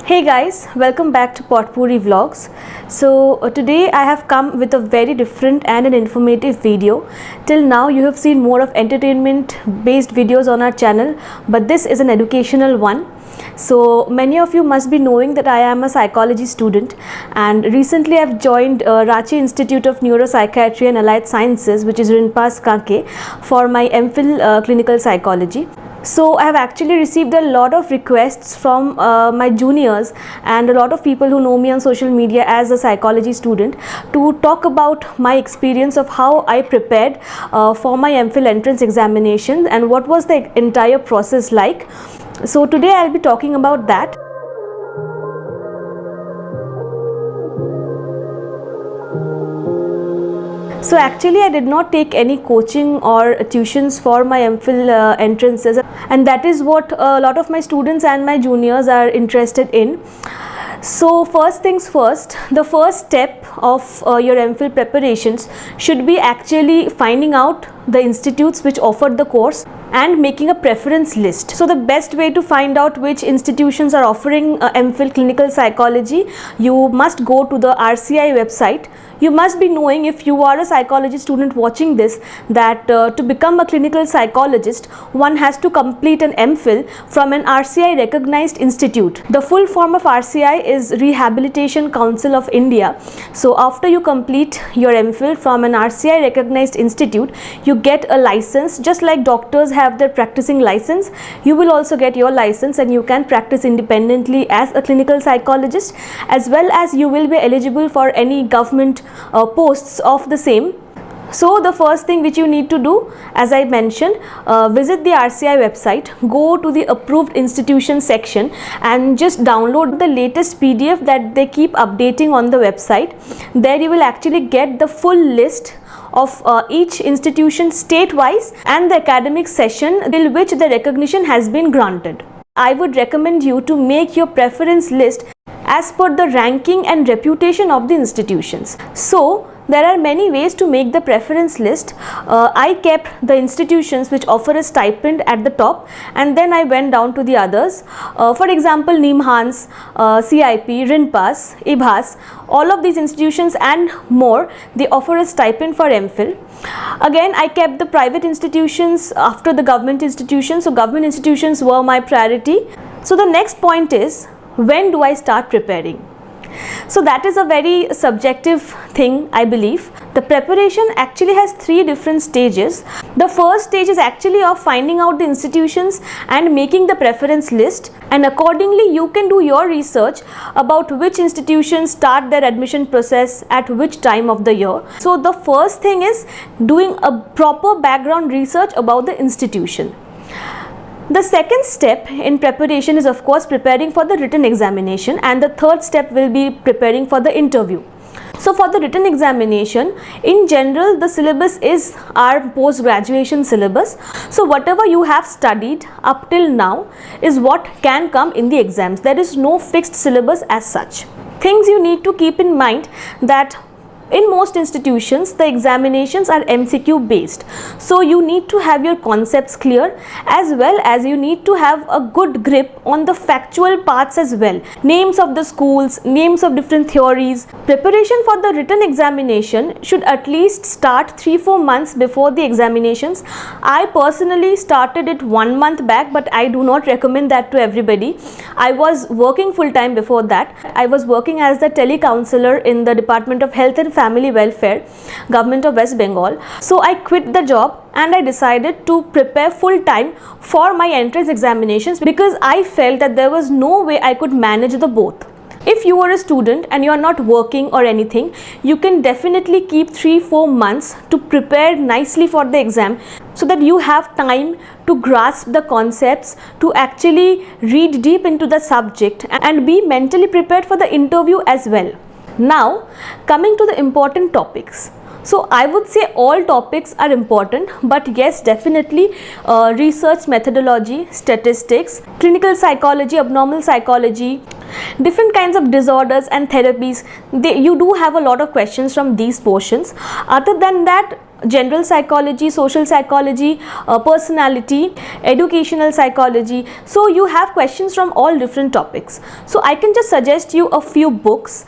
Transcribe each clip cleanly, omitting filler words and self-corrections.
Hey guys, welcome back to Potpourri Vlogs. Today I have come with a very different and an informative video. Till now you have seen more of entertainment based videos on our channel, but this is an educational one. So many of you must be knowing that I am a psychology student, and recently I have joined Ranchi Institute of Neuropsychiatry and Allied Sciences, which is Rinpas Kanke, for my MPhil clinical psychology. So I have actually received a lot of requests from my juniors and a lot of people who know me on social media as a psychology student to talk about my experience of how I prepared for my MPhil entrance examination and what was the entire process like. So today I'll be talking about that. So actually I did not take any coaching or tuitions for my MPhil entrances, and that is what a lot of my students and my juniors are interested in. So first things first, the first step of your MPhil preparations should be actually finding out the institutes which offered the course and making a preference list. So the best way to find out which institutions are offering MPhil clinical psychology, you must go to the RCI website. You must be knowing, if you are a psychology student watching this, that to become a clinical psychologist, one has to complete an MPhil from an RCI recognized institute. The full form of RCI is Rehabilitation Council of India. So after you complete your MPhil from an RCI recognized institute, you get a license. Just like doctors have their practicing license, you will also get your license and you can practice independently as a clinical psychologist, as well as you will be eligible for any government posts of the same. So the first thing which you need to do, as I mentioned, visit the RCI website, go to the approved institution section and just download the latest PDF that they keep updating on the website. There you will actually get the full list of each institution state-wise and the academic session till which the recognition has been granted. I would recommend you to make your preference list as per the ranking and reputation of the institutions. So there are many ways to make the preference list. I kept the institutions which offer a stipend at the top, and then I went down to the others. For example, Nimhans, CIP, Rinpas, IBHAS, all of these institutions and more, they offer a stipend for MPhil. Again, I kept the private institutions after the government institutions. So government institutions were my priority. So the next point is, when do I start preparing? So that is a very subjective thing, I believe. The preparation actually has three different stages. The first stage is actually of finding out the institutions and making the preference list, and accordingly you can do your research about which institutions start their admission process at which time of the year. So the first thing is doing a proper background research about the institution. The second step in preparation is, of course, preparing for the written examination, and the third step will be preparing for the interview. So for the written examination, in general, the syllabus is our post-graduation syllabus. So whatever you have studied up till now is what can come in the exams. There is no fixed syllabus as such. Things you need to keep in mind that in most institutions, the examinations are MCQ based. So you need to have your concepts clear, as well as you need to have a good grip on the factual parts as well. Names of the schools, names of different theories. Preparation for the written examination should at least start 3-4 months before the examinations. I personally started it 1 month back, but I do not recommend that to everybody. I was working full time before that. I was working as the telecounselor in the Department of Health and Family Welfare, Government of West Bengal. So I quit the job and I decided to prepare full time for my entrance examinations, because I felt that there was no way I could manage the both. If you are a student and you are not working or anything, you can definitely keep 3-4 months to prepare nicely for the exam, so that you have time to grasp the concepts, to actually read deep into the subject and be mentally prepared for the interview as well. Now, coming to the important topics. So I would say all topics are important, but yes, definitely research methodology, statistics, clinical psychology, abnormal psychology, different kinds of disorders and therapies, you do have a lot of questions from these portions. Other than that, general psychology, social psychology, personality, educational psychology, so you have questions from all different topics. So I can just suggest you a few books.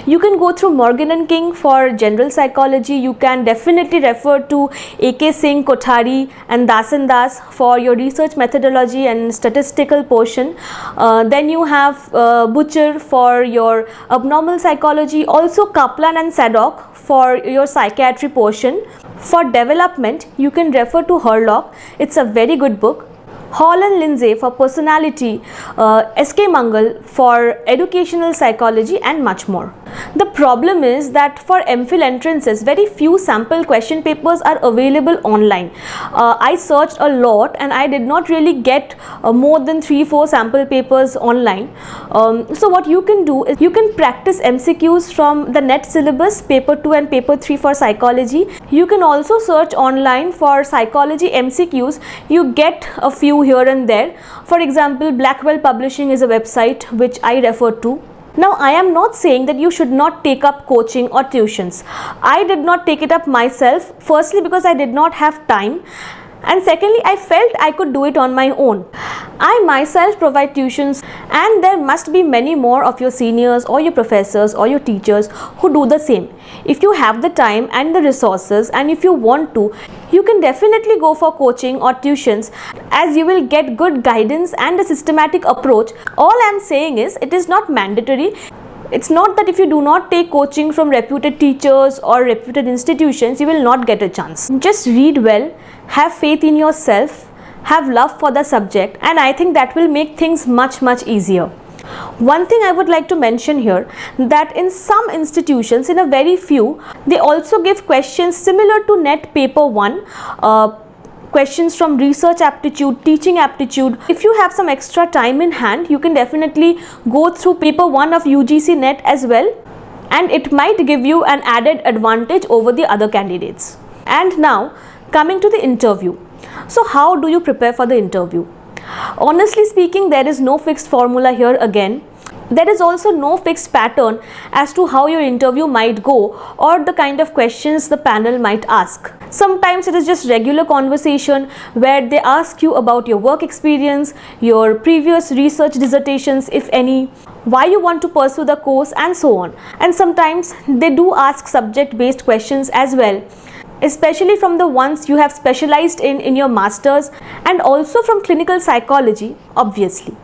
You can go through Morgan and King for general psychology. You can definitely refer to A.K. Singh, Kothari and Das for your research methodology and statistical portion. Then you have Butcher for your abnormal psychology, also Kaplan and Sadok for your psychiatry portion. For development, you can refer to Herlock. It's a very good book. Hall and Lindsay for personality, S.K. Mangal for educational psychology, and much more. The problem is that for MPhil entrances, very few sample question papers are available online. I searched a lot and I did not really get more than 3-4 sample papers online. So what you can do is you can practice MCQs from the NET syllabus, paper 2 and paper 3 for psychology. You can also search online for psychology MCQs. You get a few here and there. For example, Blackwell Publishing is a website which I refer to. Now, I am not saying that you should not take up coaching or tuitions. I did not take it up myself, firstly because I did not have time, and secondly I felt I could do it on my own. I myself provide tuitions, and there must be many more of your seniors or your professors or your teachers who do the same. If you have the time and the resources, and if you want to, you can definitely go for coaching or tuitions, as you will get good guidance and a systematic approach. All I am saying is it is not mandatory. It's not that if you do not take coaching from reputed teachers or reputed institutions, you will not get a chance. Just read well, have faith in yourself, have love for the subject, and I think that will make things much easier. One thing I would like to mention here, that in some institutions, in a very few, they also give questions similar to NET paper 1, questions from research aptitude, teaching aptitude. If you have some extra time in hand, you can definitely go through paper 1 of UGC NET as well, and it might give you an added advantage over the other candidates. And now coming to the interview. So how do you prepare for the interview? Honestly speaking, there is no fixed formula here again. There is also no fixed pattern as to how your interview might go or the kind of questions the panel might ask. Sometimes it is just regular conversation where they ask you about your work experience, your previous research dissertations if any, why you want to pursue the course, and so on. And sometimes they do ask subject-based questions as well, especially from the ones you have specialized in your masters, and also from clinical psychology, obviously.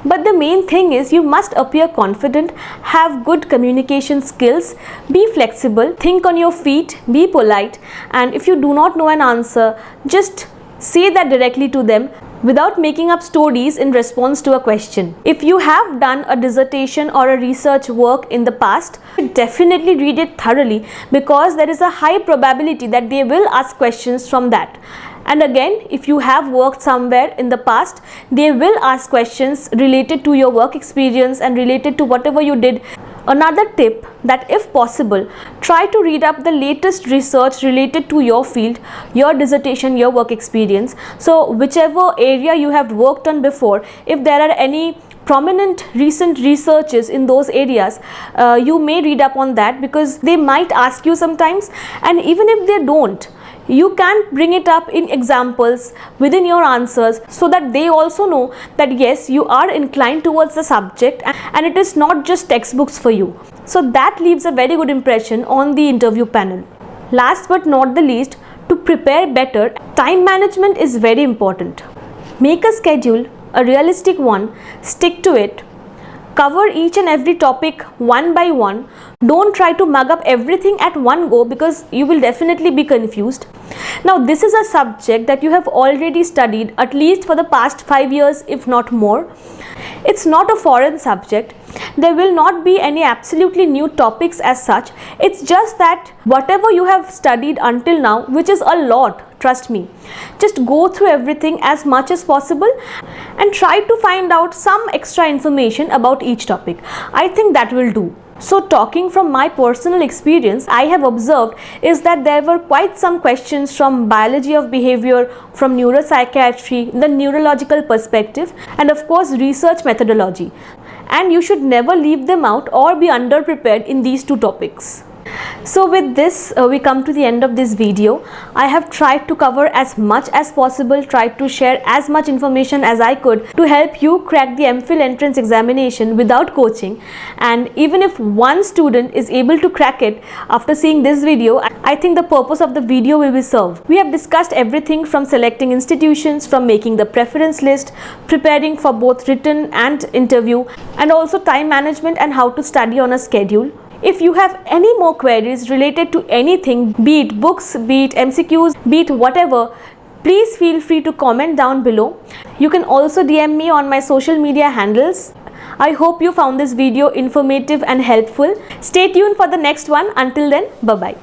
But the main thing is you must appear confident, have good communication skills, be flexible, think on your feet, be polite, and if you do not know an answer, just say that directly to them without making up stories in response to a question. If you have done a dissertation or a research work in the past, definitely read it thoroughly, because there is a high probability that they will ask questions from that. And again, if you have worked somewhere in the past, they will ask questions related to your work experience and related to whatever you did. Another tip, that if possible, try to read up the latest research related to your field, your dissertation, your work experience. So whichever area you have worked on before, if there are any prominent recent researches in those areas, you may read up on that, because they might ask you sometimes, and even if they don't, you can bring it up in examples within your answers, so that they also know that yes, you are inclined towards the subject and it is not just textbooks for you. So that leaves a very good impression on the interview panel. Last but not the least, to prepare better, time management is very important. Make a schedule, a realistic one, stick to it. Cover each and every topic one by one. Don't try to mug up everything at one go, because you will definitely be confused. Now, this is a subject that you have already studied at least for the past 5 years, if not more. It's not a foreign subject. There will not be any absolutely new topics as such. It's just that whatever you have studied until now, which is a lot, trust me, just go through everything as much as possible and try to find out some extra information about each topic. I think that will do. So talking from my personal experience, I have observed is that there were quite some questions from biology of behavior, from neuropsychiatry, the neurological perspective, and of course research methodology. And you should never leave them out or be underprepared in these two topics. So with this, we come to the end of this video. I have tried to cover as much as possible, tried to share as much information as I could to help you crack the MPhil entrance examination without coaching. And even if one student is able to crack it after seeing this video, I think the purpose of the video will be served. We have discussed everything from selecting institutions, from making the preference list, preparing for both written and interview, and also time management and how to study on a schedule. If you have any more queries related to anything, be it books, be it MCQs, be it whatever, please feel free to comment down below. You can also DM me on my social media handles. I hope you found this video informative and helpful. Stay tuned for the next one. Until then, bye-bye.